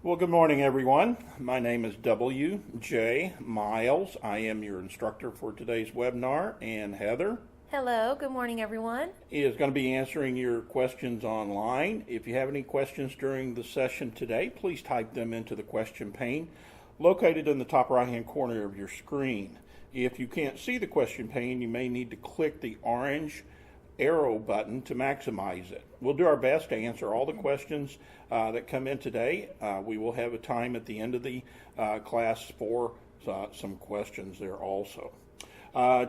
Well, good morning, everyone. My name is W.J. Miles. I am your instructor for today's webinar, and Heather Hello, good morning, everyone. is going to be answering your questions online. If you have any questions during the session today, please type them into the question pane located in the top right-hand corner of your screen. If you can't see the question pane, you may need to click the orange arrow button to maximize it. We'll do our best to answer all the questions that come in today. We will have a time at the end of the class for some questions there also.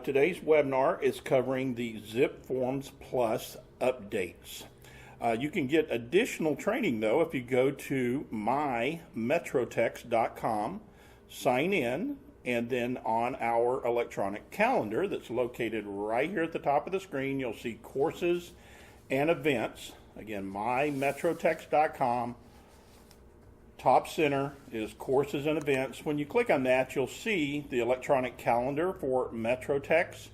Today's webinar is covering the ZipForm Plus updates. You can get additional training though if you go to mymetrotex.com, sign in, and then on our electronic calendar that's located right here at the top of the screen, you'll see courses and events. Again, mymetrotex.com. Top center is courses and events. When you click on that, you'll see the electronic calendar for Metrotex,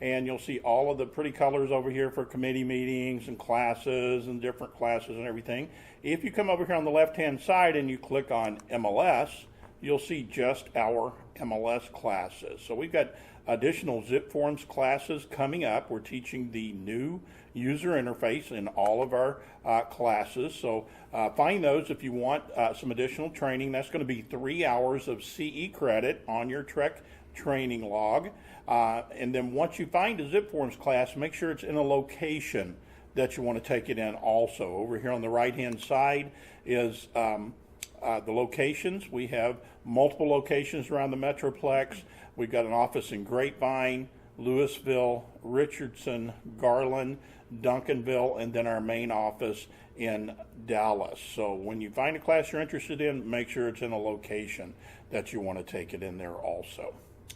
and you'll see all of the pretty colors over here for committee meetings and classes and different classes and everything. If you come over here on the left-hand side and you click on MLS, you'll see just our MLS classes. So we've got additional ZipForms classes coming up. We're teaching the new user interface in all of our classes. So find those if you want some additional training. That's going to be 3 hours of CE credit on your Trek training log. And then once you find a ZipForms class, make sure it's in a location that you want to take it in also. Over here on the right-hand side is the locations. We have multiple locations around the Metroplex. We've got an office in Grapevine, Louisville, Richardson, Garland, Duncanville, and then our main office in Dallas. So when you find a class you're interested in, make sure it's in a location that you want to take it in there also.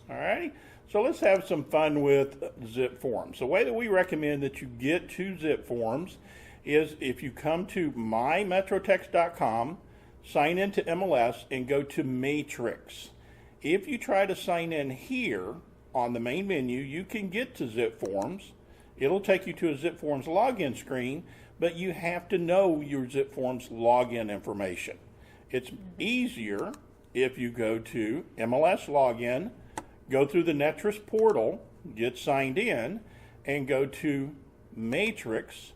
All right, so let's have some fun with ZipForms. The way that we recommend that you get to ZipForms is if you come to mymetrotex.com, sign into MLS, and go to Matrix. If you try to sign in here on the main menu, you can get to ZipForms. It'll take you to a ZipForms login screen, but you have to know your ZipForms login information. It's easier if you go to MLS login, go through the Netris portal, get signed in, and go to Matrix.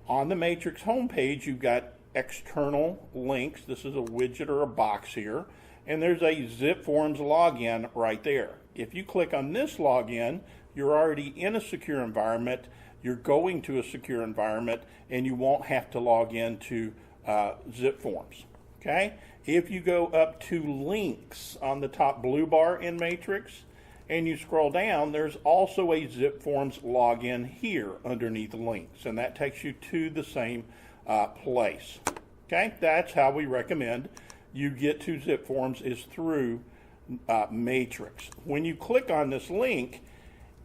On the Matrix homepage, you've got external links. This is a widget or a box here, and there's a ZipForms login right there. If you click on this login, you're already in a secure environment, you're going to a secure environment, and you won't have to log into ZipForms. Okay? If you go up to links on the top blue bar in Matrix and you scroll down, there's also a ZipForms login here underneath links, and that takes you to the same place. Okay, that's how we recommend you get to ZipForms, is through Matrix. When you click on this link,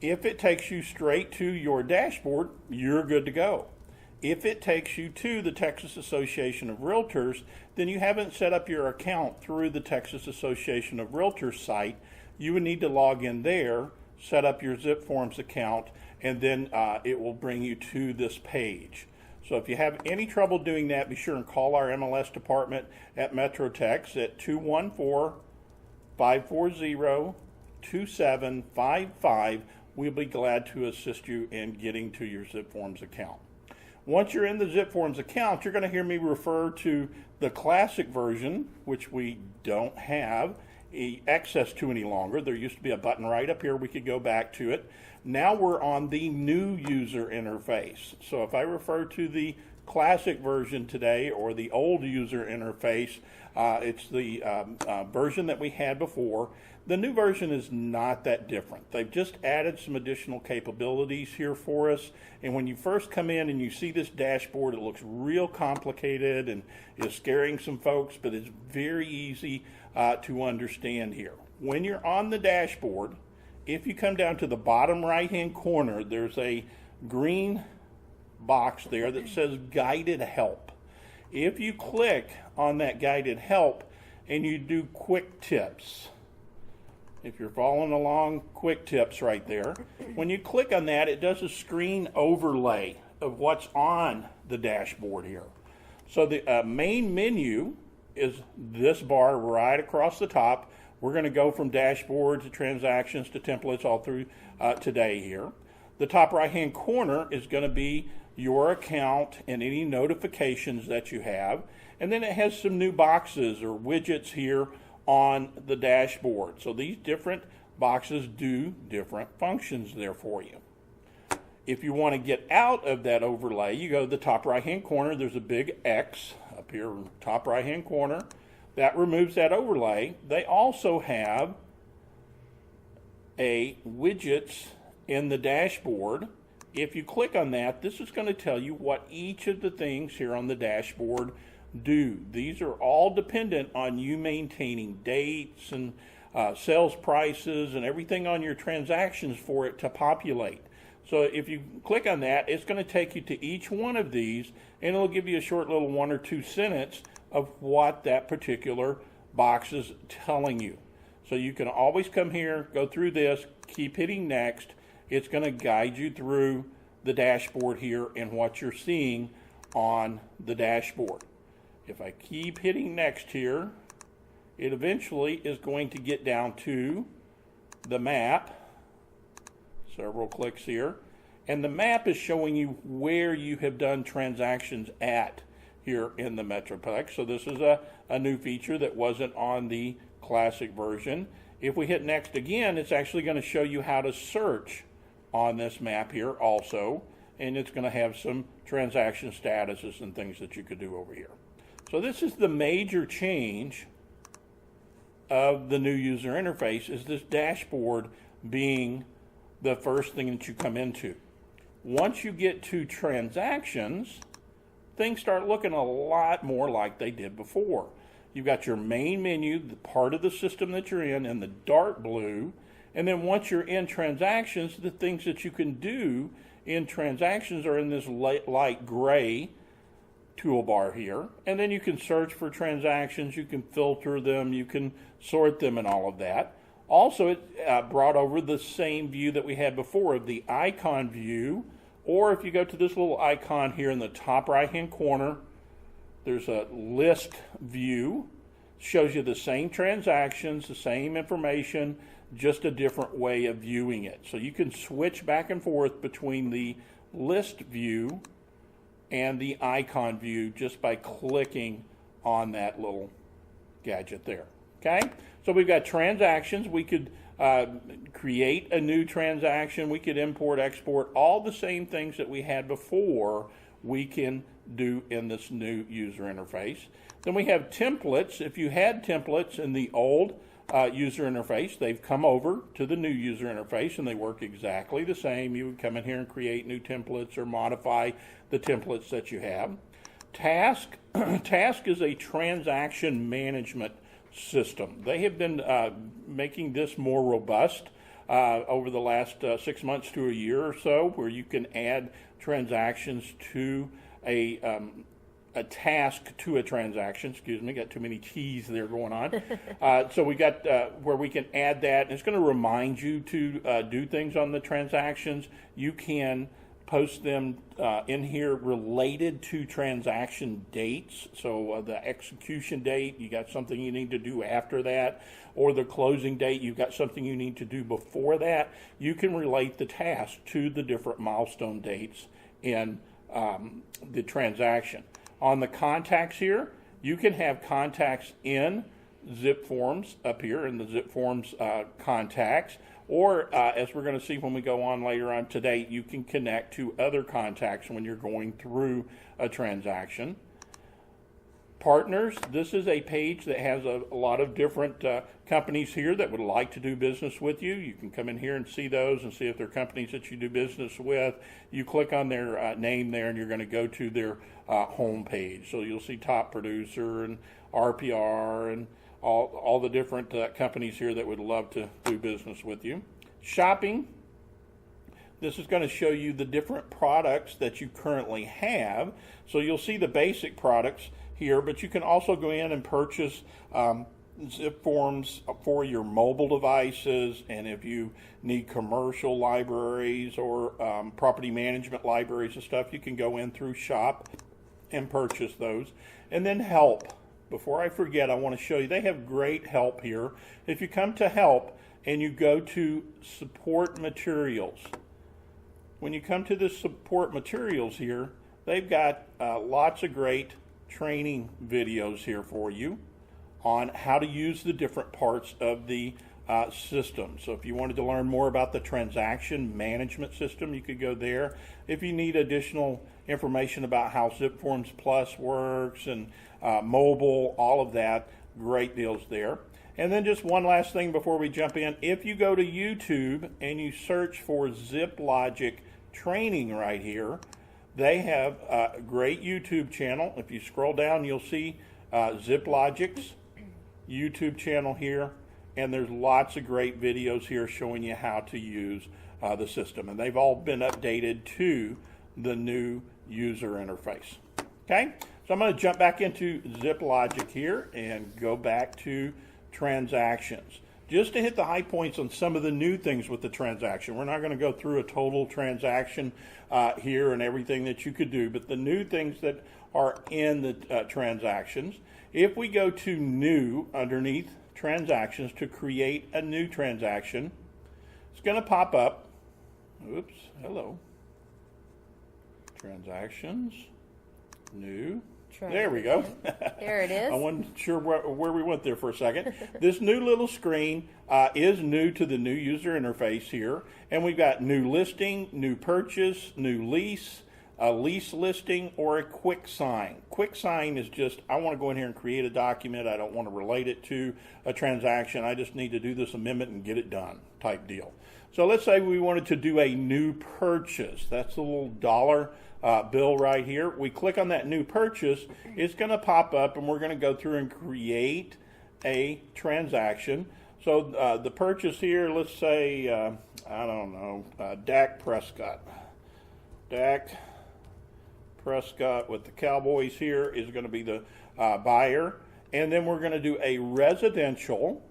if it takes you straight to your dashboard, you're good to go. If it takes you to the Texas Association of Realtors, then you haven't set up your account through the Texas Association of Realtors site. You would need to log in there, set up your ZipForms account, and then it will bring you to this page. So if you have any trouble doing that, be sure and call our MLS department at Metrotex at 214-540-2755. We'll be glad to assist you in getting to your ZipForms account. Once you're in the ZipForms account, you're going to hear me refer to the classic version, which we don't have access to any longer. There used to be a button right up here. We could go back to it. Now we're on the new user interface. So if I refer to the classic version today or the old user interface, it's the version that we had before. The new version is not that different. They've just added some additional capabilities here for us. And when you first come in and you see this dashboard, it looks real complicated and is scaring some folks, but it's very easy to understand here. When you're on the dashboard, if you come down to the bottom right-hand corner, there's a green box there that says Guided Help. If you click on that Guided Help and you do Quick Tips, if you're following along, Quick Tips right there, when you click on that, it does a screen overlay of what's on the dashboard here. So the main menu is this bar right across the top. We're going to go from dashboard to transactions to templates all through today here. The top right-hand corner is going to be your account and any notifications that you have. And then it has some new boxes or widgets here on the dashboard. So these different boxes do different functions there for you. If you want to get out of that overlay, you go to the top right-hand corner. There's a big X up here, top right-hand corner. That removes that overlay. They also have a widgets in the dashboard. If you click on that, this is going to tell you what each of the things here on the dashboard do. These are all dependent on you maintaining dates and sales prices and everything on your transactions for it to populate. So if you click on that, it's going to take you to each one of these, and it'll give you a short little 1 or 2 sentence of what that particular box is telling you. So you can always come here, go through this, keep hitting next. It's going to guide you through the dashboard here and what you're seeing on the dashboard. If I keep hitting next here, it eventually is going to get down to the map. Several clicks here. And the map is showing you where you have done transactions at here in the Metroplex. So this is a new feature that wasn't on the classic version. If we hit next again, it's actually going to show you how to search on this map here also. And it's going to have some transaction statuses and things that you could do over here. So this is the major change of the new user interface, is this dashboard being the first thing that you come into. Once you get to transactions, things start looking a lot more like they did before. You've got your main menu, the part of the system that you're in the dark blue, and then once you're in transactions, the things that you can do in transactions are in this light gray toolbar here, and then you can search for transactions, you can filter them, you can sort them and all of that. Also, it brought over the same view that we had before of the icon view, or if you go to this little icon here in the top right-hand corner, there's a list view. Shows you the same transactions, the same information, just a different way of viewing it. So you can switch back and forth between the list view and the icon view just by clicking on that little gadget there. Okay, so we've got transactions. We could create a new transaction. We could import, export, all the same things that we had before we can do in this new user interface. Then we have templates. If you had templates in the old user interface, they've come over to the new user interface and they work exactly the same. You would come in here and create new templates or modify the templates that you have. Task is a transaction management system. They have been making this more robust over the last 6 months to a year or so, where you can add transactions to a task to a transaction. Excuse me, got too many T's there going on. So we got where we can add that, and it's going to remind you to do things on the transactions. You can post them in here related to transaction dates. So the execution date, you got something you need to do after that, or the closing date, you've got something you need to do before that. You can relate the task to the different milestone dates in the transaction. On the contacts here, you can have contacts in ZipForms up here in the ZipForms contacts, or as we're going to see when we go on later on today, you can connect to other contacts when you're going through a transaction. Partners, this is a page that has a lot of different companies here that would like to do business with you. You can come in here and see those and see if they're companies that you do business with. You click on their name there and you're going to go to their home page. So you'll see Top Producer and RPR and all the different companies here that would love to do business with you. Shopping, this is going to show you the different products that you currently have. So you'll see the basic products here, but you can also go in and purchase ZipForms for your mobile devices, and if you need commercial libraries or property management libraries and stuff, you can go in through Shop and purchase those. And then Help. before I forget, I want to show you, they have great help here. If you come to help and you go to support materials, when you come to the support materials here, they've got lots of great training videos here for you on how to use the different parts of the system. So if you wanted to learn more about the transaction management system, you could go there. If you need additional information about how ZipForm Plus works and mobile, all of that, great deals there. And then just one last thing before we jump in. If you go to YouTube and you search for ZipLogic training right here, they have a great YouTube channel. If you scroll down, you'll see ZipLogic's YouTube channel here, and there's lots of great videos here showing you how to use the system, and they've all been updated to the new user interface. Okay, so I'm going to jump back into ZipLogic here and go back to transactions. Just to hit the high points on some of the new things with the transaction. We're not going to go through a total transaction here and everything that you could do, but the new things that are in the transactions. If we go to new underneath transactions to create a new transaction, it's going to pop up. Oops, hello. Transactions, new. There we go. There it is. I wasn't sure where we went there for a second. This new little screen is new to the new user interface here. And we've got new listing, new purchase, new lease, a lease listing, or a quick sign. Quick sign is just, I want to go in here and create a document. I don't want to relate it to a transaction. I just need to do this amendment and get it done type deal. So let's say we wanted to do a new purchase. That's the little dollar bill right here. We click on that new purchase. It's going to pop up, and we're going to go through and create a transaction. So the purchase here, let's say, I don't know, Dak Prescott. Dak Prescott with the Cowboys here is going to be the buyer. And then we're going to do a residential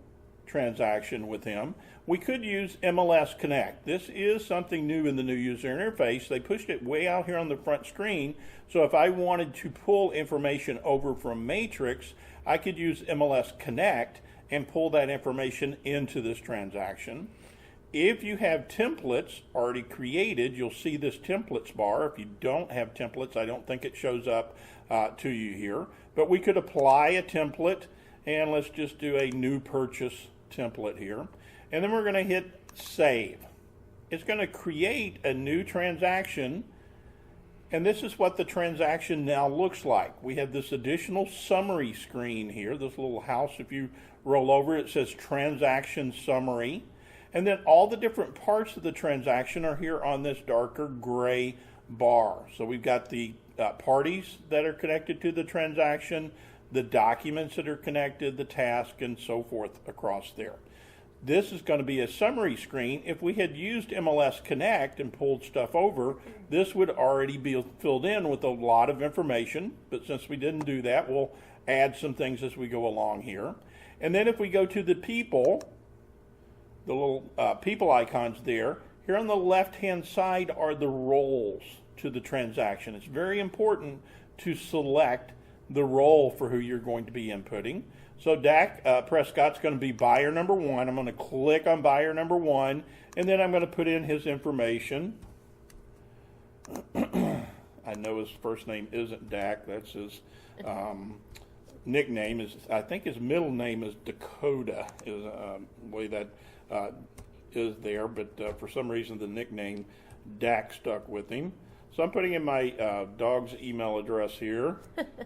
transaction with him. We could use MLS Connect. This is something new in the new user interface. They pushed it way out here on the front screen. So if I wanted to pull information over from Matrix, I could use MLS Connect and pull that information into this transaction. If you have templates already created, you'll see this templates bar. If you don't have templates, I don't think it shows up to you here. But we could apply a template, and let's just do a new purchase template here. And then we're going to hit save. It's going to create a new transaction, and this is what the transaction now looks like. We have this additional summary screen here, this little house. If you roll over, it says transaction summary. And then all the different parts of the transaction are here on this darker gray bar. So we've got the parties that are connected to the transaction, the documents that are connected, the task, and so forth across there. This is going to be a summary screen. If we had used MLS Connect and pulled stuff over, this would already be filled in with a lot of information. But since we didn't do that, we'll add some things as we go along here. And then if we go to the people, the little people icons there, here on the left-hand side are the roles to the transaction. It's very important to select the role for who you're going to be inputting. So Dak Prescott's going to be buyer number 1. I'm going to click on buyer number 1, and then I'm going to put in his information. I know his first name isn't Dak. That's his nickname. I think his middle name is Dakota, is the way that is there. But for some reason, the nickname Dak stuck with him. So I'm putting in my dog's email address here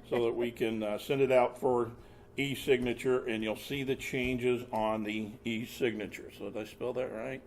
so that we can send it out for e-signature, and you'll see the changes on the e-signature. So did I spell that right?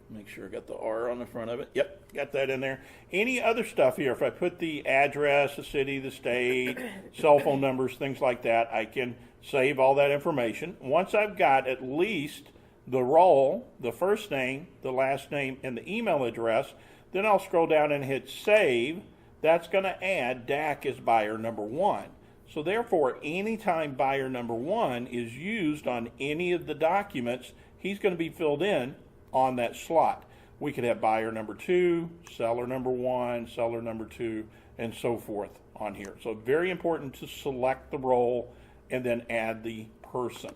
Make sure I got the R on the front of it. Yep, got that in there. Any other stuff here, if I put the address, the city, the state, cell phone numbers, things like that, I can save all that information. Once I've got at least the role, the first name, the last name, and the email address, then I'll scroll down and hit save. That's going to add Dak as buyer number 1. So therefore, anytime buyer number 1 is used on any of the documents, he's going to be filled in on that slot. We could have buyer number 2, seller number 1, seller number 2, and so forth on here. So very important to select the role and then add the person.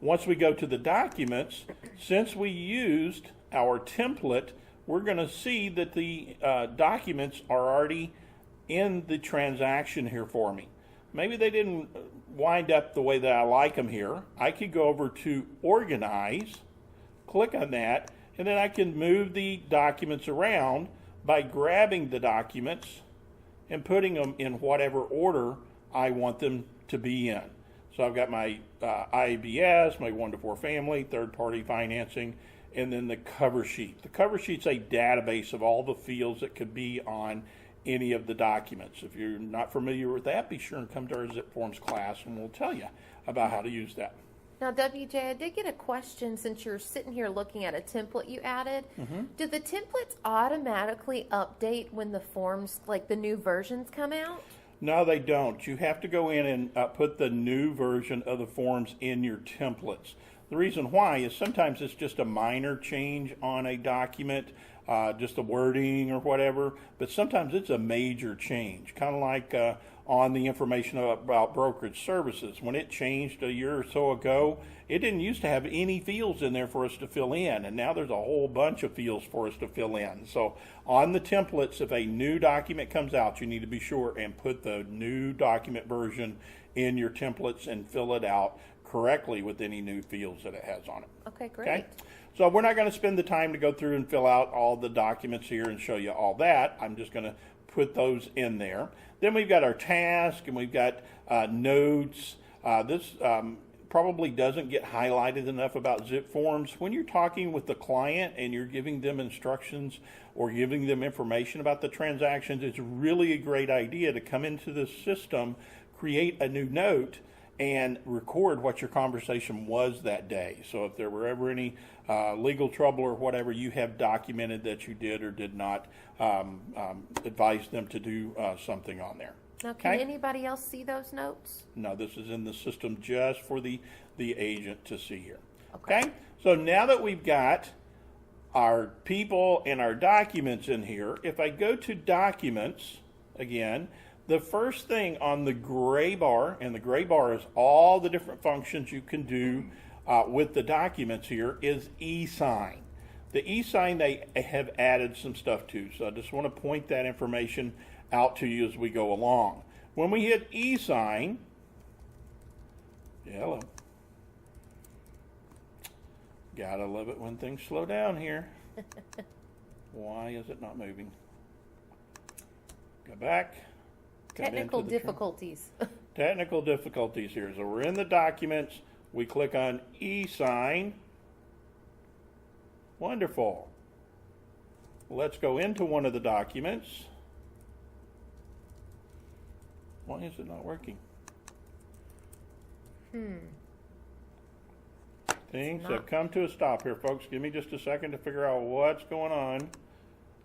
Once we go to the documents, since we used our template, we're going to see that the documents are already in the transaction here for me. Maybe they didn't wind up the way that I like them here. I could go over to Organize, click on that, and then I can move the documents around by grabbing the documents and putting them in whatever order I want them to be in. So I've got my IABS, my 1 to 4 family, third-party financing, and then the cover sheet. The cover sheet's a database of all the fields that could be on any of the documents. If you're not familiar with that, be sure and come to our ZipForms class and we'll tell you about how to use that. Now, WJ, I did get a question since you're sitting here looking at a template you added. Do the templates automatically update when the forms, like the new versions, come out? No, they don't. You have to go in and put the new version of the forms in your templates. The reason why is sometimes it's just a minor change on a document, just the wording or whatever, but sometimes it's a major change, kind of like on the information about brokerage services. When it changed a year or so ago, it didn't used to have any fields in there for us to fill in, and now there's a whole bunch of fields for us to fill in. So on the templates, if a new document comes out, you need to be sure and put the new document version in your templates and fill it out correctly with any new fields that it has on it. Okay, great. Okay? So we're not going to spend the time to go through and fill out all the documents here and show you all that. I'm just going to put those in there. Then we've got our task and we've got notes. This probably doesn't get highlighted enough about ZipForms. When you're talking with the client and you're giving them instructions or giving them information about the transactions, it's really a great idea to come into this system, create a new note, and record what your conversation was that day. So if there were ever any legal trouble or whatever, you have documented that you did or did not advise them to do something on there. Now, can anybody else see those notes? No, this is in the system just for the agent to see here. Okay? So now that we've got our people and our documents in here, if I go to Documents again, the first thing on the gray bar, and the gray bar is all the different functions you can do with the documents here, is ESign. The ESign they have added some stuff to, so I just want to point that information out to you as we go along. When we hit ESign, hello. Gotta love it when things slow down here. Why is it not moving? Go back. Technical difficulties. Technical difficulties here. So we're in the documents. We click on ESign. Wonderful. Let's go into one of the documents. Why is it not working? Things have come to a stop here, folks. Give me just a second to figure out what's going on.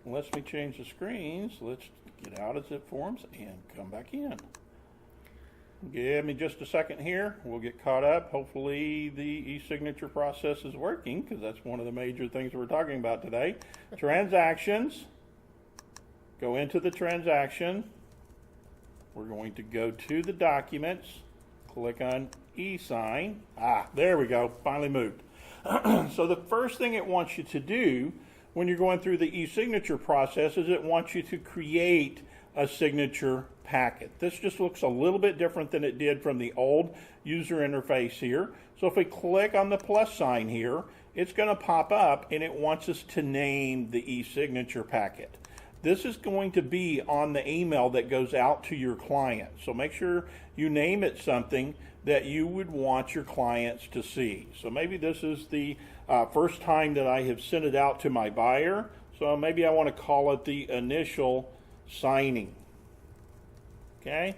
Unless we change the screens, let's get out of ZipForms and come back in. Give me just a second here. We'll get caught up. Hopefully the e-signature process is working, because that's one of the major things we're talking about today. Transactions. Go into the transaction. We're going to go to the documents. Click on ESign. There we go. Finally moved. So the first thing it wants you to do when you're going through the e-signature process is it wants you to create a signature packet. This just looks a little bit different than it did from the old user interface here. So if we click on the plus sign here, it's going to pop up and it wants us to name the e-signature packet. This is going to be on the email that goes out to your client. So make sure you name it something that you would want your clients to see. So maybe this is the first time that I have sent it out to my buyer. So maybe I want to call it the initial signing. Okay?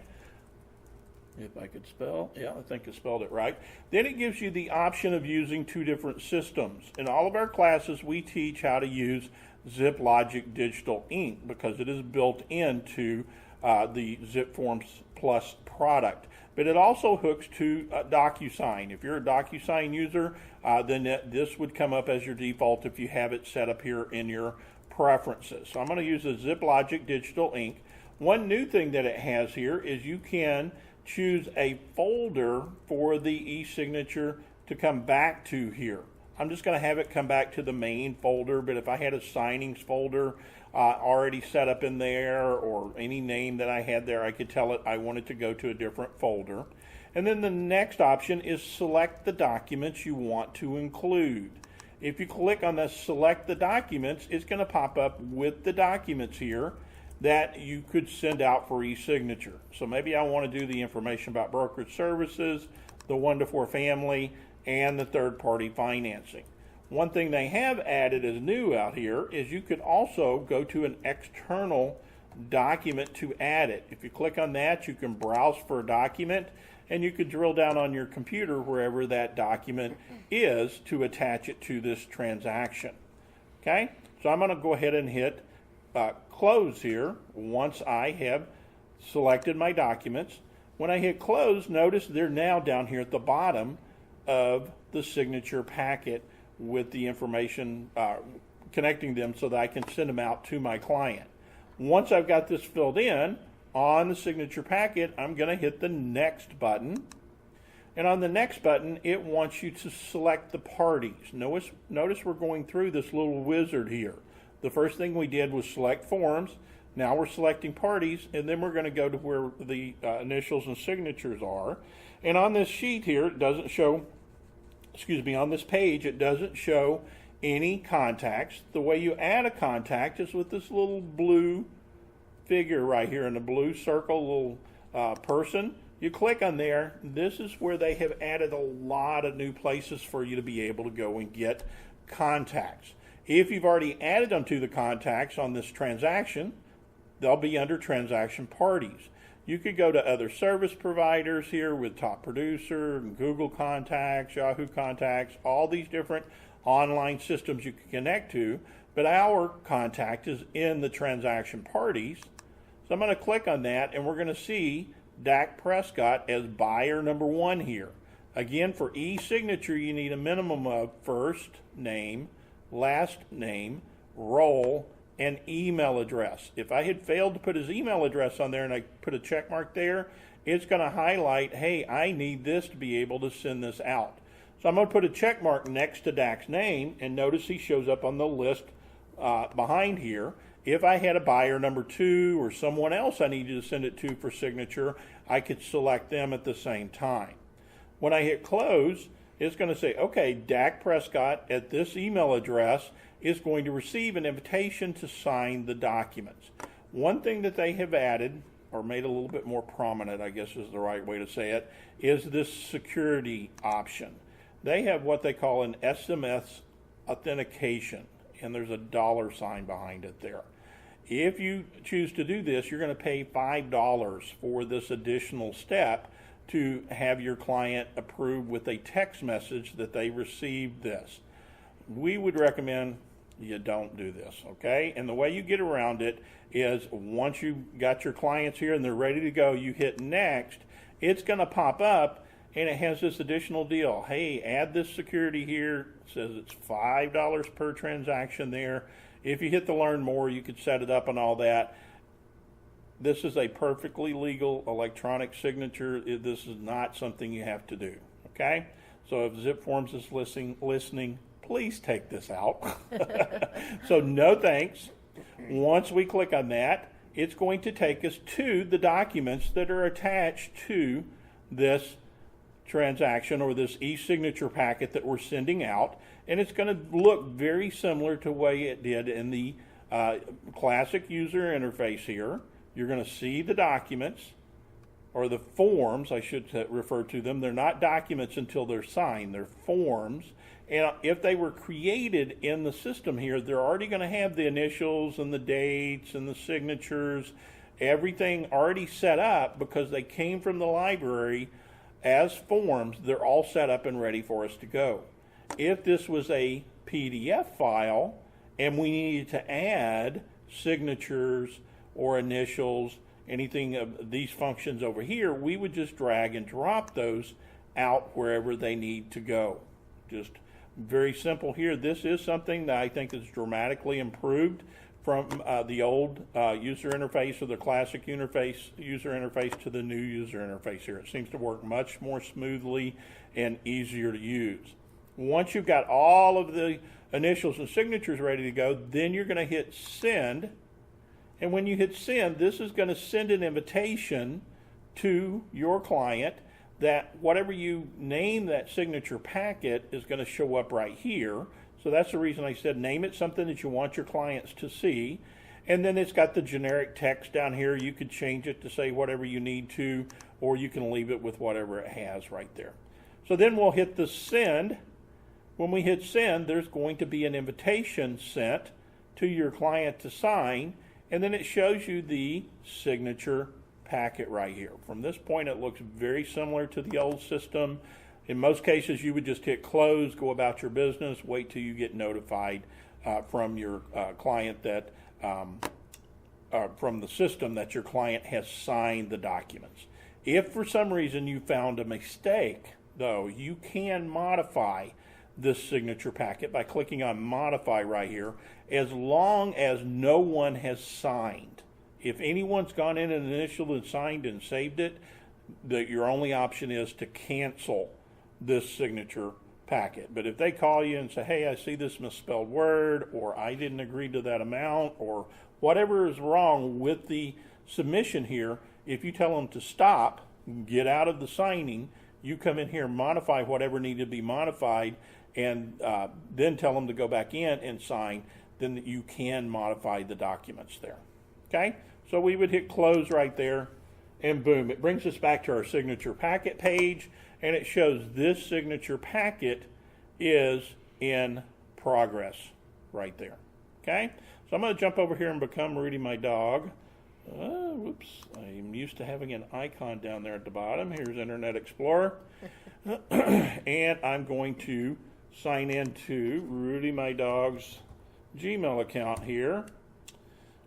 If I could spell, yeah, I think I spelled it right. Then it gives you the option of using two different systems. In all of our classes, we teach how to use ZipLogic Digital Ink because it is built into the ZipForm Plus product. But it also hooks to DocuSign. If you're a DocuSign user, then this would come up as your default if you have it set up here in your preferences. So I'm going to use a ZipLogic Digital Ink. One new thing that it has here is you can choose a folder for the e-signature to come back to here. I'm just going to have it come back to the main folder, but if I had a signings folder already set up in there, or any name that I had there, I could tell it I want it to go to a different folder. And then the next option is select the documents you want to include. If you click on the select the documents, it's going to pop up with the documents here that you could send out for e-signature. So maybe I want to do the information about brokerage services, the 1 to 4 family, and the third-party financing. One thing they have added as new out here is you could also go to an external document to add it. If you click on that, you can browse for a document, and you could drill down on your computer wherever that document is to attach it to this transaction. Okay, so I'm going to go ahead and hit close here once I have selected my documents. When I hit close, notice they're now down here at the bottom of the signature packet with the information connecting them so that I can send them out to my client. Once I've got this filled in on the signature packet, I'm going to hit the next button. And on the next button, it wants you to select the parties. Notice we're going through this little wizard here. The first thing we did was select forms. Now we're selecting parties, and then we're going to go to where the initials and signatures are. And on this sheet here, it doesn't show, on this page, it doesn't show any contacts. The way you add a contact is with this little blue figure right here in the blue circle, little person. You click on there. This is where they have added a lot of new places for you to be able to go and get contacts. If you've already added them to the contacts on this transaction, they'll be under transaction parties. You could go to other service providers here with Top Producer, Google Contacts, Yahoo Contacts, all these different online systems you can connect to, but our contact is in the transaction parties. So I'm going to click on that, and we're going to see Dak Prescott as buyer number 1 here. Again, for e-signature, you need a minimum of first name, last name, role, and email address. If I had failed to put his email address on there and I put a check mark there, it's going to highlight, hey, I need this to be able to send this out. So I'm going to put a check mark next to Dak's name, and notice he shows up on the list behind here. If I had a buyer number 2 or someone else I needed to send it to for signature, I could select them at the same time. When I hit close, it's going to say, okay, Dak Prescott at this email address is going to receive an invitation to sign the documents. One thing that they have added, or made a little bit more prominent, I guess is the right way to say it, is this security option. They have what they call an SMS authentication, and there's a $sign behind it there. If you choose to do this, you're going to pay $5 for this additional step to have your client approve with a text message that they received this. We would recommend you don't do this, okay? And the way you get around it is once you got your clients here and they're ready to go, you hit next, it's going to pop up and it has this additional deal. Hey, add this security here. It says it's $5 per transaction there. If you hit the learn more, you could set it up and all that. This is a perfectly legal electronic signature. This is not something you have to do, okay? So if ZipForms is listening, please take this out. So no thanks. Once we click on that, it's going to take us to the documents that are attached to this transaction or this e-signature packet that we're sending out, and it's going to look very similar to the way it did in the classic user interface here. You're going to see the documents, or the forms, I should refer to them. They're not documents until they're signed. They're forms. And if they were created in the system here, they're already going to have the initials and the dates and the signatures, everything already set up because they came from the library as forms. They're all set up and ready for us to go. If this was a PDF file and we needed to add signatures or initials, anything of these functions over here, we would just drag and drop those out wherever they need to go. Just very simple here. This is something that I think is dramatically improved from the old user interface or the classic user interface to the new user interface here. It seems to work much more smoothly and easier to use. Once you've got all of the initials and signatures ready to go, then you're going to hit send. And when you hit send, this is going to send an invitation to your client that whatever you name that signature packet is going to show up right here. So that's the reason I said name it something that you want your clients to see. And then it's got the generic text down here. You could change it to say whatever you need to, or you can leave it with whatever it has right there. So then we'll hit the send. When we hit send, there's going to be an invitation sent to your client to sign, and then it shows you the signature packet right here. From this point, it looks very similar to the old system. In most cases, you would just hit close, go about your business, wait till you get notified from your client that, from the system that your client has signed the documents. If for some reason you found a mistake, though, you can modify this signature packet by clicking on modify right here, as long as no one has signed. If anyone's gone in and initialed and signed and saved it, your only option is to cancel this signature packet. But if they call you and say, hey, I see this misspelled word, or I didn't agree to that amount, or whatever is wrong with the submission here, if you tell them to stop, get out of the signing, you come in here, modify whatever needed to be modified, and then tell them to go back in and sign, then you can modify the documents there. Okay? So we would hit close right there, and boom, it brings us back to our signature packet page, and it shows this signature packet is in progress right there. Okay? So I'm going to jump over here and become Rudy my dog. Whoops, I'm used to having an icon down there at the bottom. Here's Internet Explorer. And I'm going to sign into Rudy my dog's Gmail account here.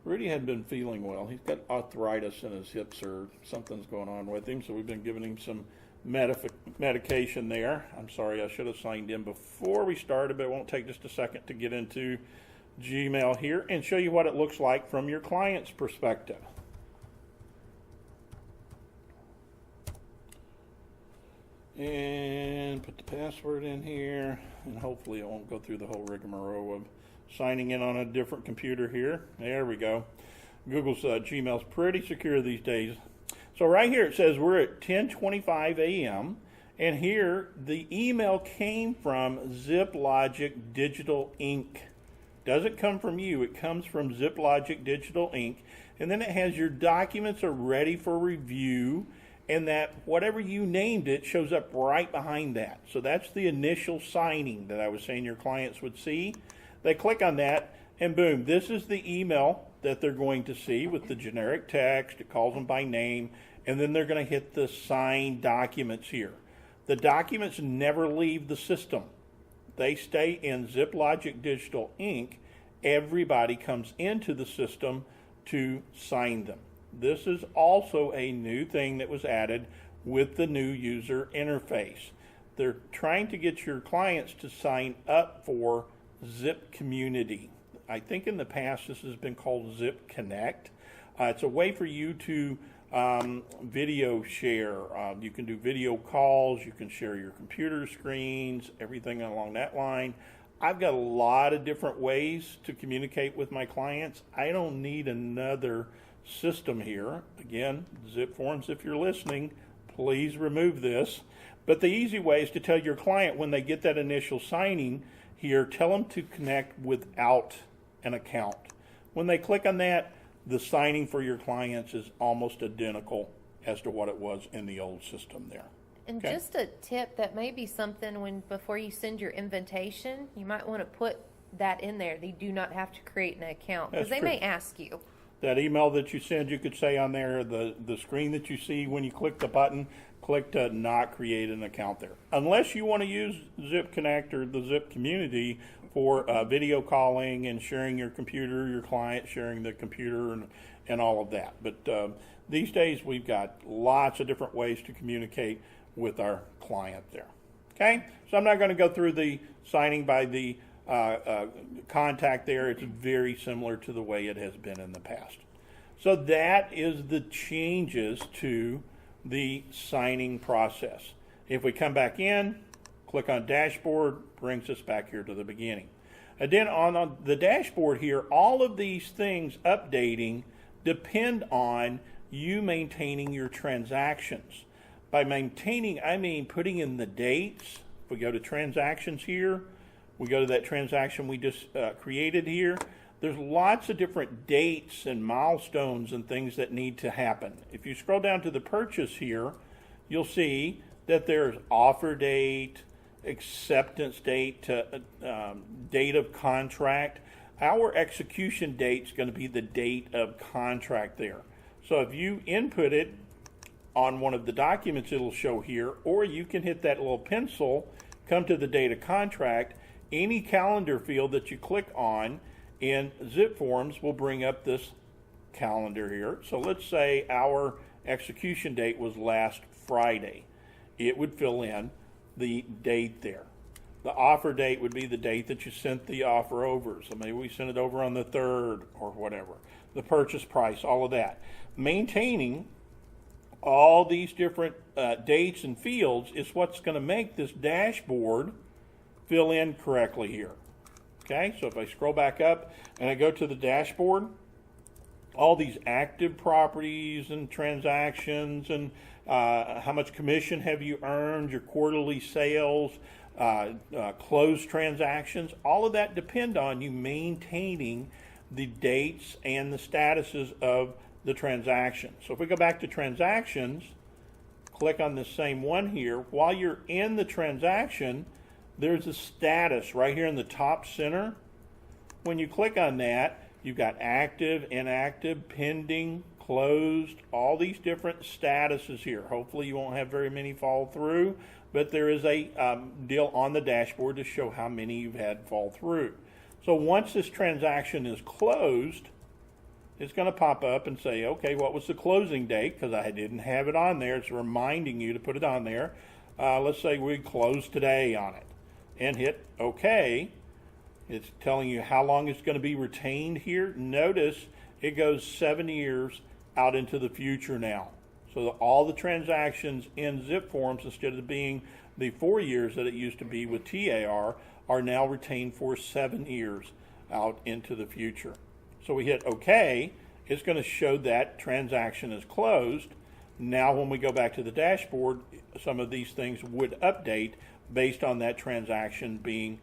Rudy hadn't been feeling well. He's got arthritis in his hips, or something's going on with him, so we've been giving him some medication there. I'm sorry, I should have signed in before we started, but it won't take just a second to get into Gmail here and show you what it looks like from your client's perspective. And put the password in here, and hopefully it won't go through the whole rigmarole of signing in on a different computer here. There we go. Google's Gmail's pretty secure these days. So right here it says we're at 10:25 a.m. and here the email came from ZipLogic Digital Inc. Doesn't come from you, it comes from ZipLogic Digital Inc. And then it has your documents are ready for review, and that whatever you named it shows up right behind that. So that's the initial signing that I was saying your clients would see. They click on that, and boom, this is the email that they're going to see with the generic text. It calls them by name, and then they're going to hit the sign documents here. The documents never leave the system. They stay in ZipLogic Digital Inc. Everybody comes into the system to sign them. This is also a new thing that was added with the new user interface. They're trying to get your clients to sign up for Zip Community. I think in the past this has been called Zip Connect. It's a way for you to video share. You can do video calls, you can share your computer screens, everything along that line. I've got a lot of different ways to communicate with my clients. I don't need another system here. Again, ZipForms, if you're listening, please remove this. But the easy way is to tell your client when they get that initial signing here, tell them to connect without an account. When they click on that, the signing for your clients is almost identical as to what it was in the old system there. And just a tip, that may be something before you send your invitation, you might want to put that in there. They do not have to create an account, because they may ask you. That email that you send, you could say on there, the screen that you see when you click the button, click to not create an account there. Unless you want to use Zip Connect or the Zip Community for video calling and sharing your computer, your client sharing the computer and all of that. But these days we've got lots of different ways to communicate with our client there. Okay, so I'm not going to go through the signing by the contact there. It's very similar to the way it has been in the past. So that is the changes to the signing process. If we come back in, click on dashboard, brings us back here to the beginning. And then on the dashboard here, all of these things updating depend on you maintaining your transactions. By maintaining, I mean putting in the dates. If we go to transactions here, we go to that transaction we just created here. There's lots of different dates and milestones and things that need to happen. If you scroll down to the purchase here, you'll see that there's offer date, acceptance date, date of contract. Our execution date is going to be the date of contract there. So if you input it on one of the documents, it'll show here, or you can hit that little pencil, come to the date of contract. Any calendar field that you click on in ZipForms will bring up this calendar here. So let's say our execution date was last Friday. It would fill in the date there. The offer date would be the date that you sent the offer over. So maybe we sent it over on the 3rd or whatever. The purchase price, all of that. Maintaining all these different dates and fields is what's going to make this dashboard fill in correctly here. Okay, so if I scroll back up and I go to the dashboard, all these active properties and transactions and how much commission have you earned, your quarterly sales, closed transactions, all of that depend on you maintaining the dates and the statuses of the transactions. So if we go back to transactions, click on the same one here. While you're in the transaction, there's a status right here in the top center. When you click on that, you've got active, inactive, pending, closed, all these different statuses here. Hopefully you won't have very many fall through, but there is a deal on the dashboard to show how many you've had fall through. So once this transaction is closed, it's going to pop up and say, okay, what was the closing date? Because I didn't have it on there. It's reminding you to put it on there. Let's say we close today on it and hit OK. It's telling you how long it's going to be retained here. Notice it goes 7 years out into the future now. So all the transactions in ZipForms, instead of being the 4 years that it used to be with TAR, are now retained for 7 years out into the future. So we hit OK. It's going to show that transaction is closed. Now when we go back to the dashboard, some of these things would update based on that transaction being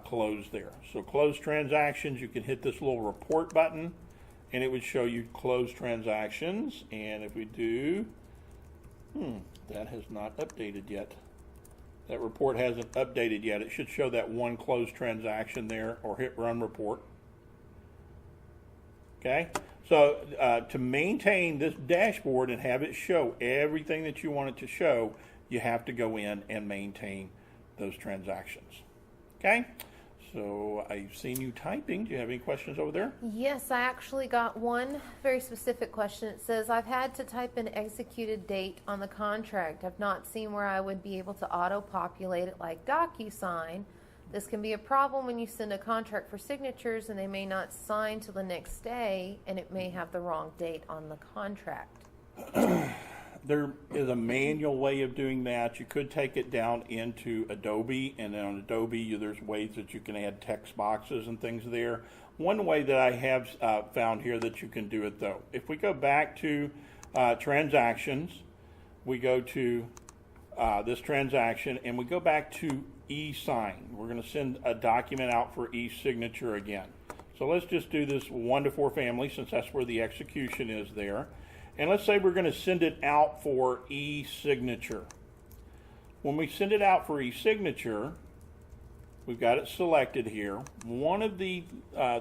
closed there. So closed transactions, you can hit this little report button and it would show you closed transactions. And if we do, that has not updated yet. That report hasn't updated yet. It should show that one closed transaction there, or hit run report. Okay, so to maintain this dashboard and have it show everything that you want it to show, you have to go in and maintain those transactions. Okay, so I've seen you typing. Do you have any questions over there? Yes, I actually got one very specific question. It says, I've had to type an executed date on the contract. I've not seen where I would be able to auto-populate it like DocuSign. This can be a problem when you send a contract for signatures and they may not sign till the next day and it may have the wrong date on the contract. There is a manual way of doing that. You could take it down into Adobe, and then on Adobe there's ways that you can add text boxes and things there. One way that I have found here that you can do it though, if we go back to transactions, we go to this transaction and we go back to ESign. We're going to send a document out for e-signature again. So let's just do this 1 to 4 family, since that's where the execution is there. And let's say we're going to send it out for e-signature. When we send it out for e-signature, we've got it selected here. One of the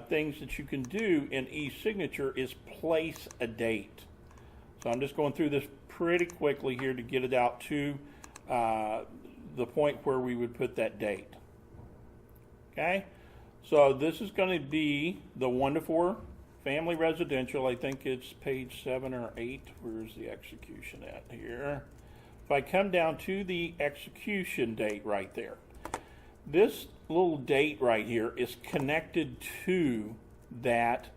things that you can do in e-signature is place a date. So I'm just going through this pretty quickly here to get it out to the point where we would put that date. Okay, so this is going to be the 1 to 4 family residential. I think it's page 7 or 8. Where's the execution at here? If I come down to the execution date right there, This little date right here is connected to that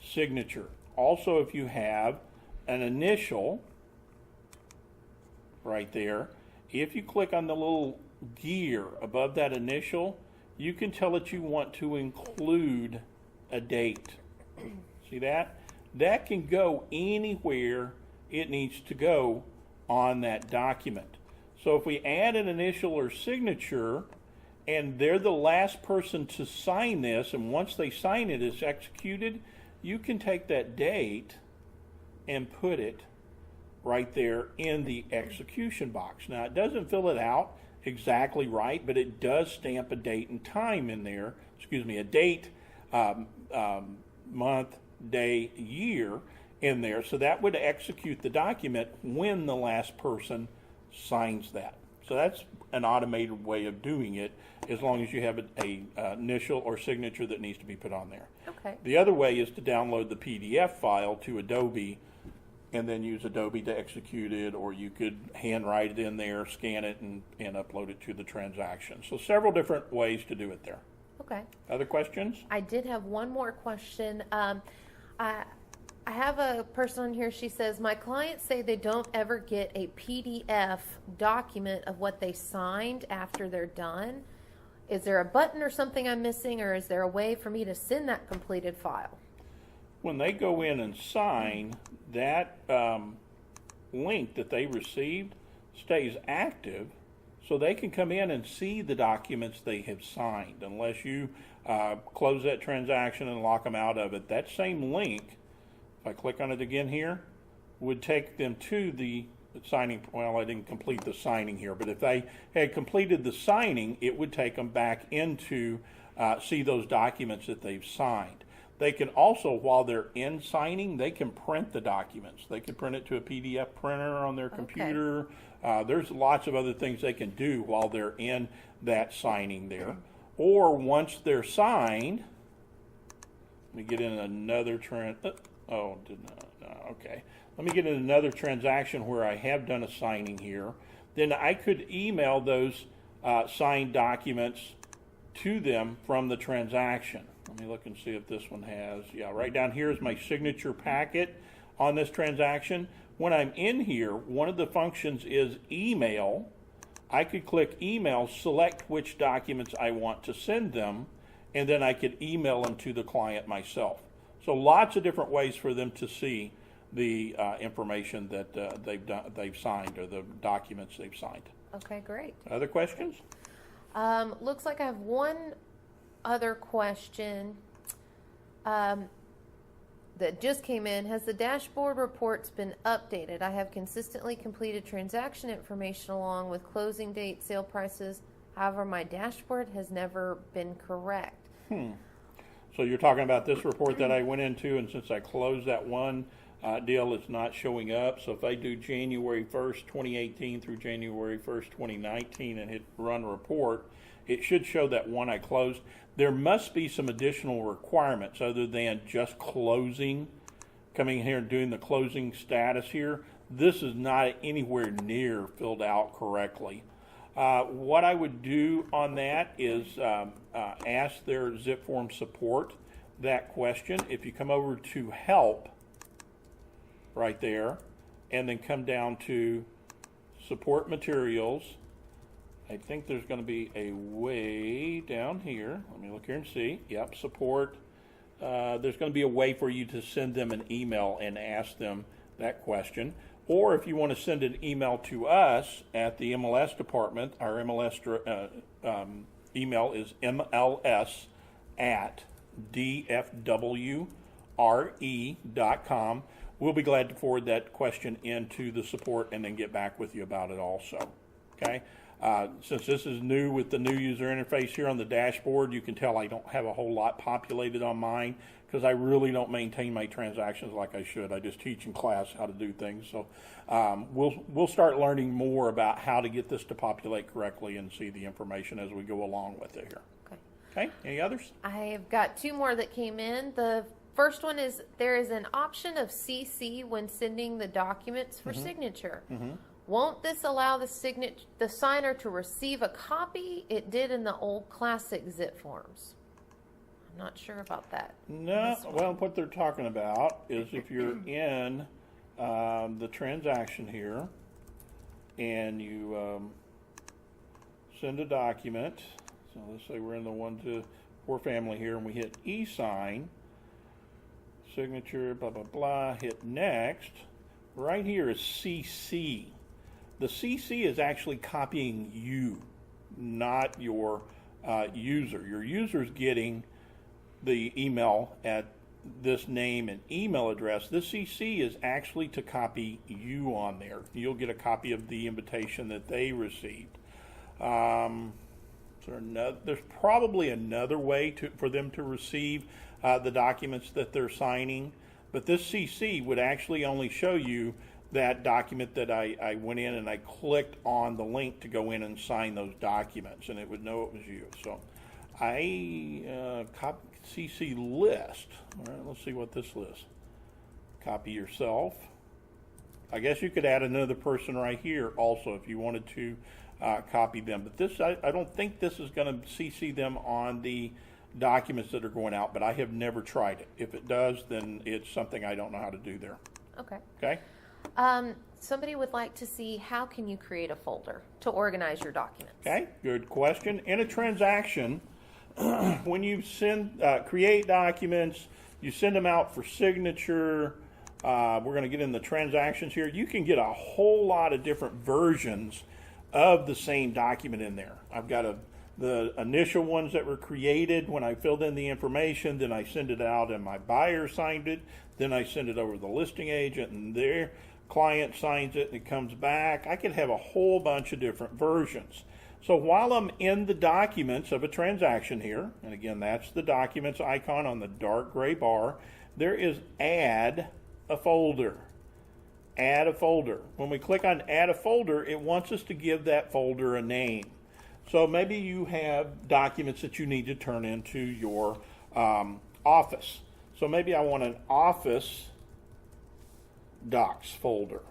signature. Also, if you have an initial right there, if you click on the little gear above that initial, you can tell that you want to include a date. See that? That can go anywhere it needs to go on that document. So if we add an initial or signature, and they're the last person to sign this, and once they sign it, it's executed, you can take that date and put it right there in the execution box. Now, it doesn't fill it out exactly right, but it does stamp a date and time in there, a date, month, day, year in there, so that would execute the document when the last person signs that. So that's an automated way of doing it, as long as you have a initial or signature that needs to be put on there. Okay. The other way is to download the PDF file to Adobe and then use Adobe to execute it, or you could handwrite it in there, scan it, and upload it to the transaction. So several different ways to do it there. Okay. Other questions? I did have one more question. I have a person on here, she says, my clients say they don't ever get a PDF document of what they signed after they're done. Is there a button or something I'm missing, or is there a way for me to send that completed file? When they go in and sign, that link that they received stays active, so they can come in and see the documents they have signed. Unless you close that transaction and lock them out of it, that same link, if I click on it again here, would take them to the signing. Well, I didn't complete the signing here, but if they had completed the signing, it would take them back into see those documents that they've signed. They can also, while they're in signing, they can print the documents. They can print it to a PDF printer on their computer. There's lots of other things they can do while they're in that signing there. Or once they're signed, let me get in another okay. Let me get in another transaction where I have done a signing here. Then I could email those signed documents to them from the transaction. Let me look and see if this one has, right down here is my signature packet on this transaction. When I'm in here, one of the functions is email. I could click email, select which documents I want to send them, and then I could email them to the client myself. So lots of different ways for them to see the information that they've signed, or the documents they've signed. Okay, great. Other questions? Looks like I have one other question that just came in. Has the dashboard reports been updated? I have consistently completed transaction information along with closing date, sale prices. However, my dashboard has never been correct. So you're talking about this report that I went into, and since I closed that one deal, it's not showing up. So if I do January 1st, 2018 through January 1st, 2019 and hit run report, it should show that one I closed. There must be some additional requirements other than just closing, coming here and doing the closing status here. This is not anywhere near filled out correctly. What I would do on that is ask their ZipForm support that question. If you come over to help right there and then come down to support materials, I think there's going to be a way down here. Let me look here and see. Yep, support. There's going to be a way for you to send them an email and ask them that question. Or if you want to send an email to us at the MLS department, our MLS email is mls@dfwre.com. We'll be glad to forward that question into the support and then get back with you about it also. Okay? Since this is new with the new user interface here on the dashboard, you can tell I don't have a whole lot populated on mine because I really don't maintain my transactions like I should. I just teach in class how to do things. So we'll start learning more about how to get this to populate correctly and see the information as we go along with it here. Okay. Okay, any others? I have got two more that came in. The First one is there is an option of CC when sending the documents for signature. Won't this allow the signer to receive a copy? It did in the old classic ZipForms. I'm not sure about that. No, well, what they're talking about is if you're in the transaction here and you send a document, so let's say we're in the 1 to 4 family here and we hit ESign, signature, blah, blah, blah, hit next. Right here is CC. The CC is actually copying you, not your user. Your user's getting the email at this name and email address. This CC is actually to copy you on there. You'll get a copy of the invitation that they received. There's probably another way for them to receive the documents that they're signing, but this CC would actually only show you that document that I went in and I clicked on the link to go in and sign those documents, and it would know it was you. So I copy CC list. All right, let's see what this lists. Copy yourself. I guess you could add another person right here also if you wanted to copy them. But this, I don't think this is going to CC them on the documents that are going out, but I have never tried it. If it does, then it's something I don't know how to do there. Okay. Okay? Somebody would like to see how can you create a folder to organize your documents. Okay, good question. In a transaction, when you create documents, you send them out for signature. We're going to get in the transactions here. You can get a whole lot of different versions of the same document in there. I've got the initial ones that were created when I filled in the information, then I send it out and my buyer signed it, then I send it over to the listing agent and their client signs it and it comes back. I could have a whole bunch of different versions. So while I'm in the documents of a transaction here, and again, that's the documents icon on the dark gray bar, there is add a folder. Add a folder. When we click on add a folder, it wants us to give that folder a name. So maybe you have documents that you need to turn into your office. So maybe I want an office docs folder.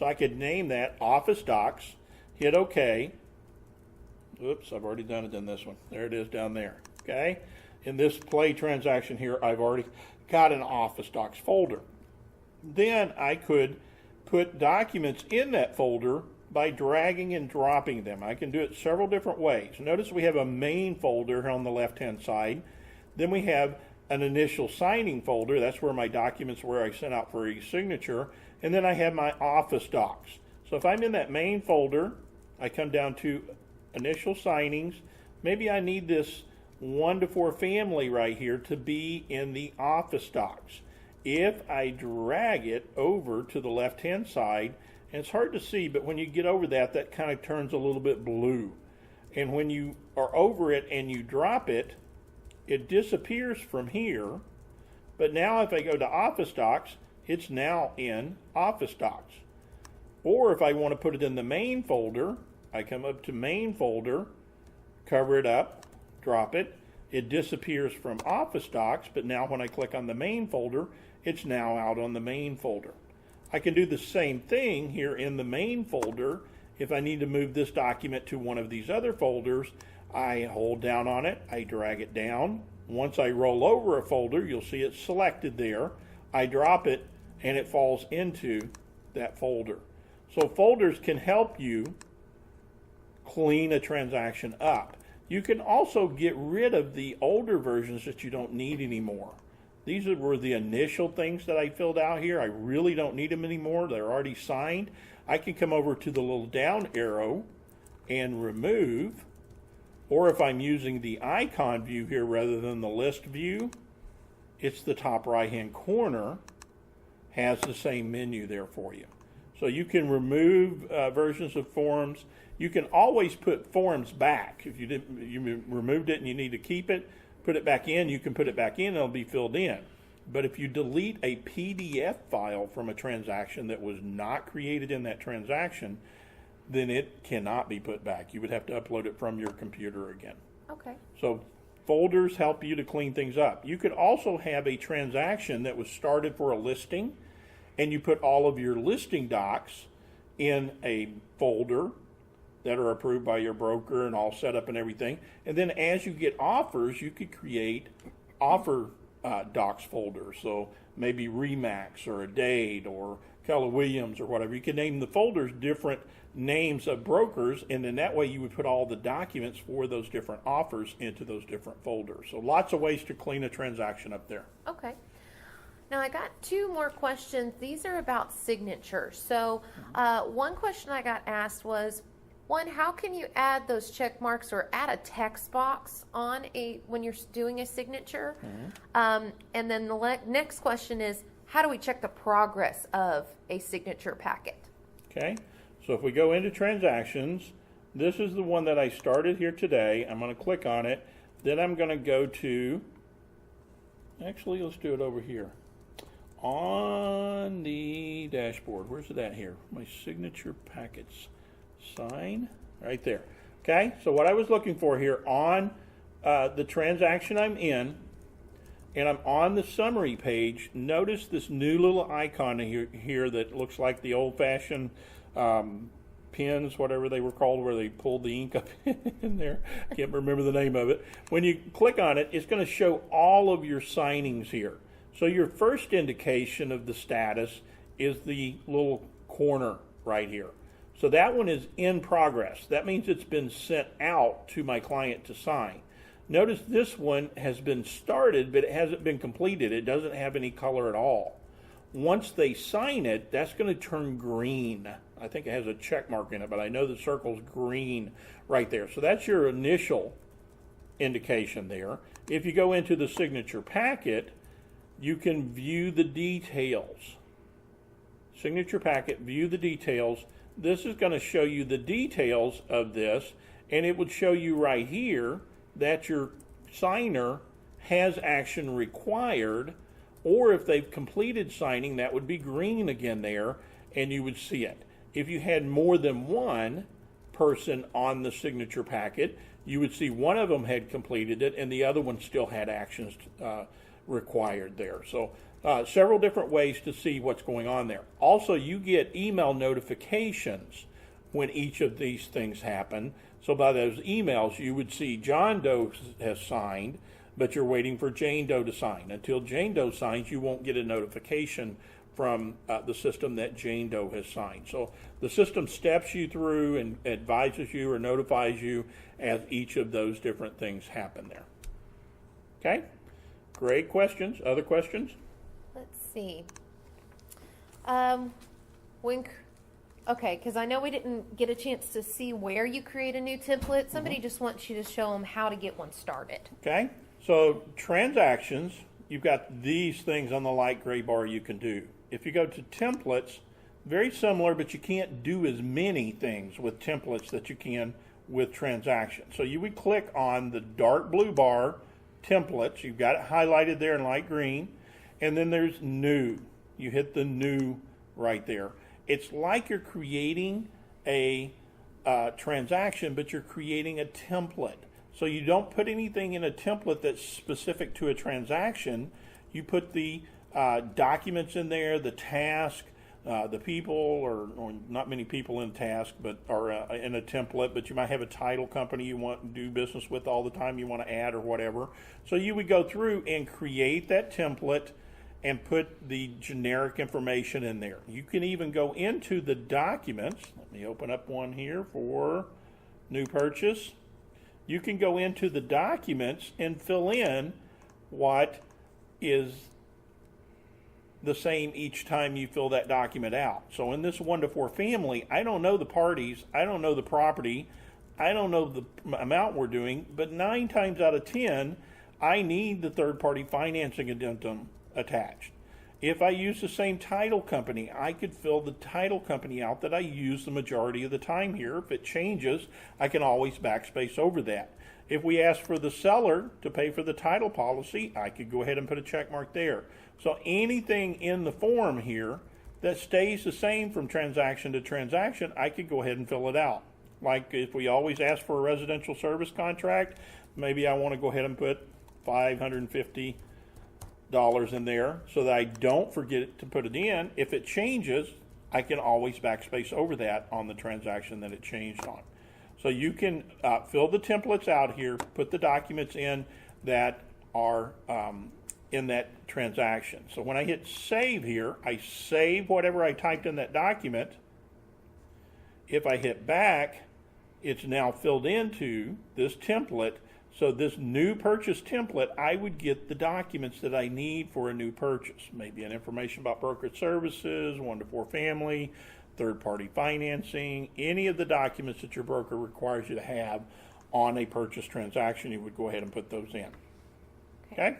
So I could name that office docs, hit OK. Oops, I've already done it in this one. There it is down there. Okay. In this play transaction here, I've already got an office docs folder. Then I could put documents in that folder by dragging and dropping them. I can do it several different ways. Notice we have a main folder here on the left-hand side. Then we have an initial signing folder. That's where my documents where I sent out for e-signature. And then I have my office docs. So if I'm in that main folder, I come down to initial signings. Maybe I need this 1 to 4 family right here to be in the office docs. If I drag it over to the left-hand side, and it's hard to see, but when you get over that, that kind of turns a little bit blue. And when you are over it and you drop it, it disappears from here. But now if I go to Office Docs, it's now in Office Docs. Or if I want to put it in the main folder, I come up to main folder, cover it up, drop it. It disappears from Office Docs, but now when I click on the main folder, it's now out on the main folder. I can do the same thing here in the main folder. If I need to move this document to one of these other folders, I hold down on it, I drag it down. Once I roll over a folder, you'll see it's selected there. I drop it and it falls into that folder. So folders can help you clean a transaction up. You can also get rid of the older versions that you don't need anymore. These were the initial things that I filled out here. I really don't need them anymore. They're already signed. I can come over to the little down arrow and remove. Or if I'm using the icon view here rather than the list view, it's the top right-hand corner, has the same menu there for you. So you can remove versions of forms. You can always put forms back. If you removed it and you need to keep it, put it back in, you can put it back in and it'll be filled in. But if you delete a PDF file from a transaction that was not created in that transaction, then it cannot be put back. You would have to upload it from your computer again. Okay. So Folders help you to clean things up. You could also have a transaction that was started for a listing, and you put all of your listing docs in a folder that are approved by your broker and all set up and everything. And then as you get offers, you could create offer docs folders. So maybe Remax or a date or Keller Williams or whatever. You can name the folders different names of brokers, and then that way you would put all the documents for those different offers into those different folders. So lots of ways to clean a transaction up there. Okay. Now I got two more questions. These are about signatures. So one question I got asked was, one, how can you add those check marks or add a text box on when you're doing a signature? And then the next question is, how do we check the progress of a signature packet? Okay, so if we go into transactions, this is the one that I started here today. I'm going to click on it. Then I'm going to go to, actually let's do it over here. On the dashboard, where's it at here? My signature packets. Sign, right there. Okay, so what I was looking for here on the transaction I'm in, and I'm on the summary page, notice this new little icon here that looks like the old-fashioned pins, whatever they were called, where they pulled the ink up in there. I can't remember the name of it. When you click on it, it's going to show all of your signings here. So your first indication of the status is the little corner right here. So that one is in progress. That means it's been sent out to my client to sign. Notice this one has been started, but it hasn't been completed. It doesn't have any color at all. Once they sign it, that's going to turn green. I think it has a check mark in it, but I know the circle's green right there. So that's your initial indication there. If you go into the signature packet, you can view the details. Signature packet, view the details. This is going to show you the details of this, and it would show you right here that your signer has action required, or if they've completed signing, that would be green again there, and you would see it. If you had more than one person on the signature packet, you would see one of them had completed it, and the other one still had actions required there. So several different ways to see what's going on there. Also, you get email notifications when each of these things happen. So by those emails, you would see John Doe has signed, but you're waiting for Jane Doe to sign. Until Jane Doe signs, you won't get a notification from the system that Jane Doe has signed. So the system steps you through and advises you or notifies you as each of those different things happen there. Okay? Great questions. Other questions? Let's see. Okay, because I know we didn't get a chance to see where you create a new template. Somebody just wants you to show them how to get one started. Okay, so transactions, you've got these things on the light gray bar you can do. If you go to templates, very similar, but you can't do as many things with templates that you can with transactions. So you would click on the dark blue bar, templates. You've got it highlighted there in light green, and then there's new. You hit the new right there. It's like you're creating a transaction, but you're creating a template. So you don't put anything in a template that's specific to a transaction. You put the documents in there, the task, the people, or not many people in task, but are in a template, but you might have a title company you want to do business with all the time you want to add or whatever. So you would go through and create that template and put the generic information in there. You can even go into the documents. Let me open up one here for new purchase. You can go into the documents and fill in what is the same each time you fill that document out. So in this 1 to 4 family, I don't know the parties, I don't know the property, I don't know the amount we're doing, but 9 times out of 10, I need the third-party financing addendum attached. If I use the same title company, I could fill the title company out that I use the majority of the time here. If it changes, I can always backspace over that. If we ask for the seller to pay for the title policy, I could go ahead and put a check mark there. So anything in the form here that stays the same from transaction to transaction, I could go ahead and fill it out. Like if we always ask for a residential service contract, maybe I want to go ahead and put $550 in there so that I don't forget to put it in. If it changes, I can always backspace over that on the transaction that it changed on. So you can fill the templates out here, put the documents in that are in that transaction. So when I hit save here, I save whatever I typed in that document. If I hit back, it's now filled into this template. So this new purchase template, I would get the documents that I need for a new purchase. Maybe an information about brokerage services, 1 to 4 family, third-party financing, any of the documents that your broker requires you to have on a purchase transaction, you would go ahead and put those in. Okay?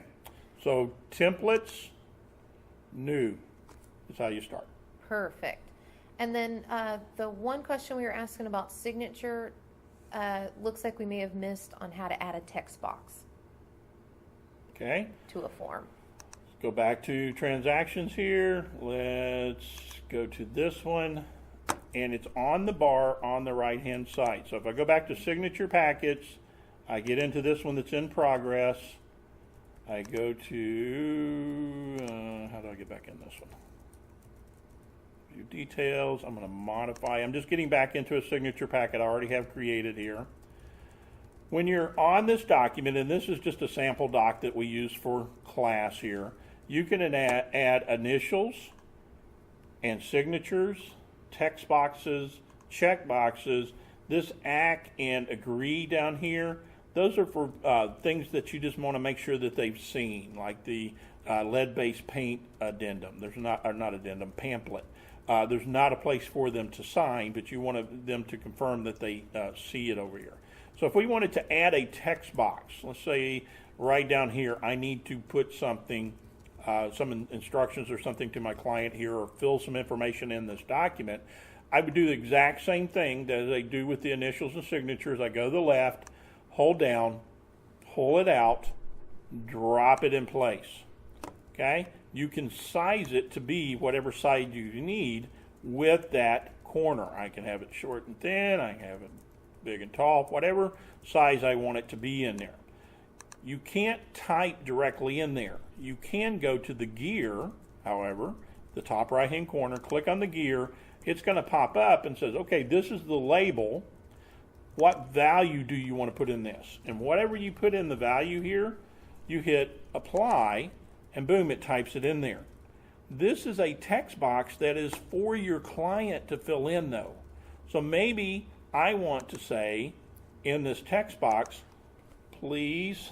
So templates, new is how you start. Perfect. And then the one question we were asking about signature, looks like we may have missed on how to add a text box. Okay. To a form. Let's go back to transactions here. Let's go to this one. And it's on the bar on the right-hand side. So if I go back to signature packets, I get into this one that's in progress. I go to, how do I get back in this one? View details. I'm going to modify. I'm just getting back into a signature packet I already have created here. When you're on this document, and this is just a sample doc that we use for class here, you can add initials and signatures, text boxes, check boxes. This ACK and agree down here, those are for things that you just want to make sure that they've seen, like the lead-based paint addendum. There's not addendum, pamphlet. There's not a place for them to sign, but you want them to confirm that they see it over here. So if we wanted to add a text box, let's say right down here, I need to put something, some instructions or something to my client here, or fill some information in this document, I would do the exact same thing that I do with the initials and signatures. I go to the left, hold down, pull it out, drop it in place. Okay? You can size it to be whatever size you need with that corner. I can have it short and thin, I can have it big and tall, whatever size I want it to be in there. You can't type directly in there. You can go to the gear, however, the top right hand corner, click on the gear, it's going to pop up and says, okay, this is the label. What value do you want to put in this? And whatever you put in the value here, you hit apply, and boom, it types it in there. This is a text box that is for your client to fill in, though. So maybe I want to say in this text box, please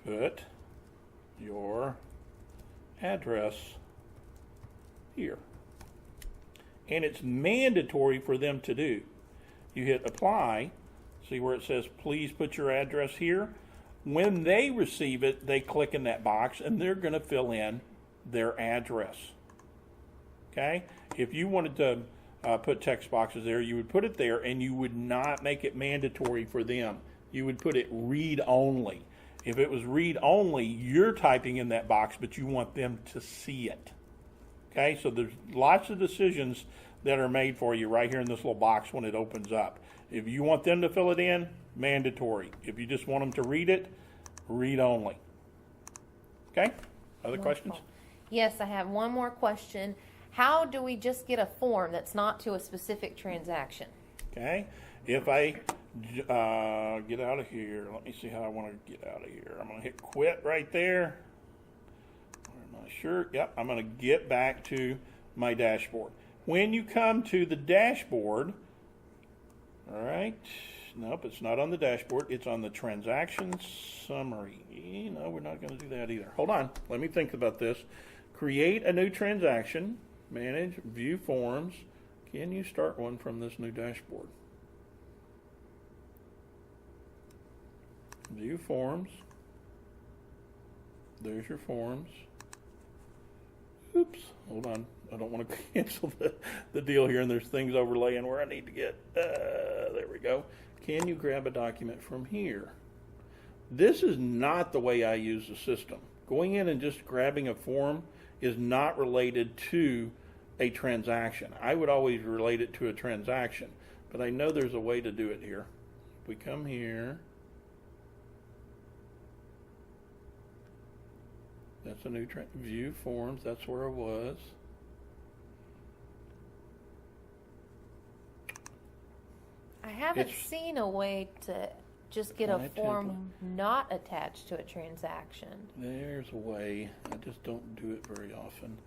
put your address here. And it's mandatory for them to do. You hit apply, see where it says please put your address here. When they receive it, they click in that box and they're going to fill in their address. Okay? If you wanted to put text boxes there, you would put it there and you would not make it mandatory for them. You would put it read only. If it was read only, you're typing in that box, but you want them to see it. Okay? So there's lots of decisions that are made for you right here in this little box when it opens up. If you want them to fill it in, mandatory. If you just want them to read it, read only. Okay? Other questions? Yes, I have one more question. How do we just get a form that's not to a specific transaction? Okay. If I get out of here, let me see how I want to get out of here. I'm going to hit quit right there. Where am I? Sure. Yep. I'm going to get back to my dashboard. When you come to the dashboard, all right, nope, it's not on the dashboard. It's on the transaction summary. No, we're not going to do that either. Hold on. Let me think about this. Create a new transaction. Manage, view forms. Can you start one from this new dashboard? View forms. There's your forms. Oops, hold on. I don't want to cancel the deal here, and there's things overlaying where I need to get. There we go. Can you grab a document from here? This is not the way I use the system. Going in and just grabbing a form is not related to a transaction. I would always relate it to a transaction, but I know there's a way to do it here. If we come here, a new view forms. That's where I was. I haven't seen a way to just get a Apply form not attached to a transaction. There's a way. I just don't do it very often.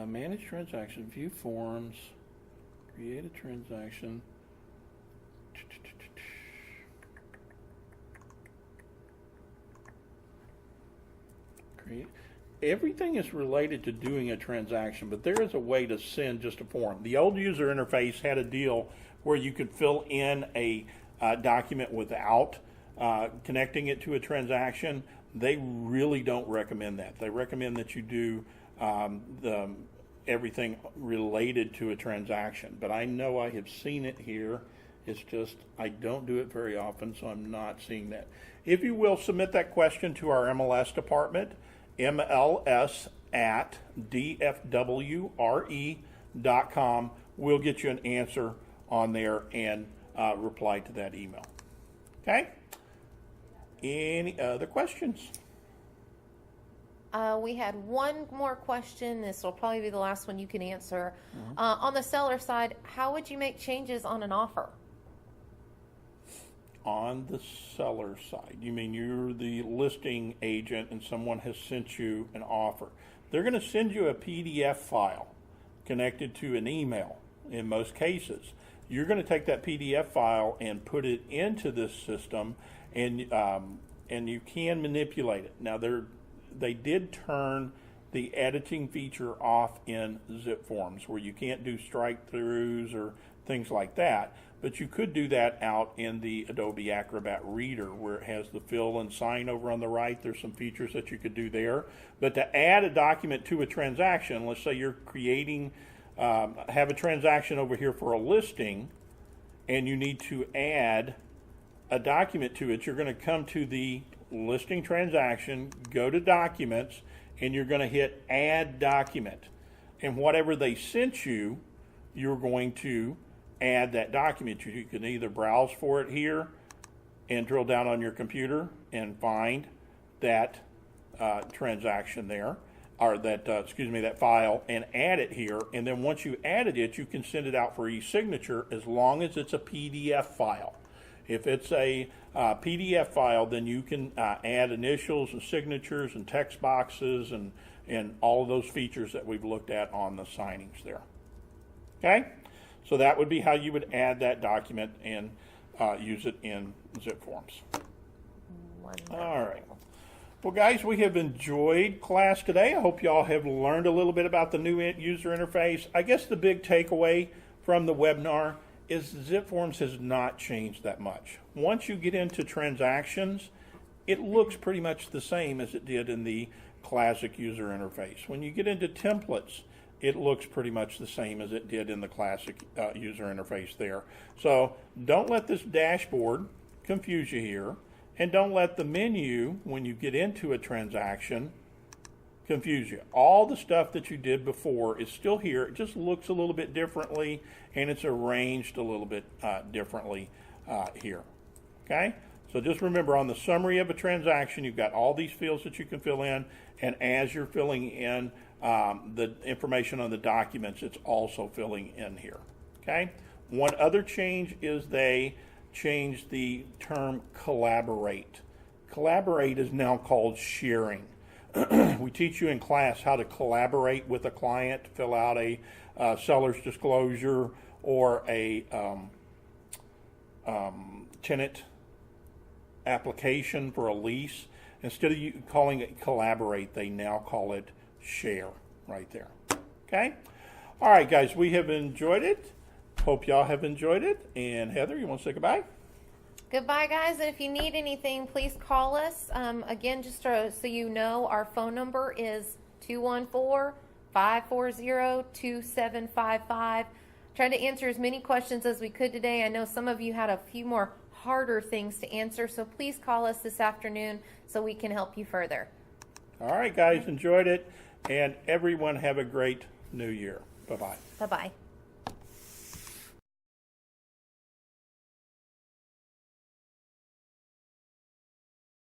Manage transaction, view forms, create a transaction. Everything is related to doing a transaction, but there is a way to send just a form. The old user interface had a deal where you could fill in a document without connecting it to a transaction. They really don't recommend that. They recommend that you do everything related to a transaction. But I know I have seen it here. It's just I don't do it very often, so I'm not seeing that. If you will, submit that question to our MLS department, mls@dfwre.com. We'll get you an answer on there and reply to that email. Okay? Any other questions? We had one more question. This will probably be the last one you can answer. On the seller side, how would you make changes on an offer? On the seller side, you mean you're the listing agent and someone has sent you an offer. They're going to send you a PDF file connected to an email in most cases. You're going to take that PDF file and put it into this system, and you can manipulate it. Now, they did turn the editing feature off in ZipForms, where you can't do strike-throughs or things like that, but you could do that out in the Adobe Acrobat Reader, where it has the fill and sign over on the right. There's some features that you could do there. But to add a document to a transaction, let's say you're creating, have a transaction over here for a listing, and you need to add a document to it, you're going to come to the listing transaction, go to documents, and you're going to hit add document. And whatever they sent you, you're going to add that document. You can either browse for it here and drill down on your computer and find that transaction there, or that, that file, and add it here. And then once you added it, you can send it out for e-signature as long as it's a PDF file. If it's a PDF file, then you can add initials and signatures and text boxes and all of those features that we've looked at on the signings there. Okay? So that would be how you would add that document and use it in ZipForms. Wonderful. All right. Well, guys, we have enjoyed class today. I hope y'all have learned a little bit about the new user interface. I guess the big takeaway from the webinar is ZipForms has not changed that much. Once you get into transactions, it looks pretty much the same as it did in the classic user interface. When you get into templates, it looks pretty much the same as it did in the classic user interface there. So don't let this dashboard confuse you here, and don't let the menu, when you get into a transaction, confuse you. All the stuff that you did before is still here. It just looks a little bit differently, and it's arranged a little bit differently here. Okay? So just remember, on the summary of a transaction, you've got all these fields that you can fill in, and as you're filling in the information on the documents, it's also filling in here. Okay? One other change is they changed the term collaborate. Collaborate is now called sharing. We teach you in class how to collaborate with a client, fill out a seller's disclosure or a tenant application for a lease. Instead of you calling it collaborate, they now call it share right there. Okay? All right, guys, we have enjoyed it. Hope y'all have enjoyed it. And Heather, you want to say goodbye? Goodbye, guys. And if you need anything, please call us. Again, just so you know, our phone number is 214-540-2755. Trying to answer as many questions as we could today. I know some of you had a few more harder things to answer, so please call us this afternoon so we can help you further. All right, guys, enjoyed it. And everyone have a great new year. Bye-bye. Bye-bye.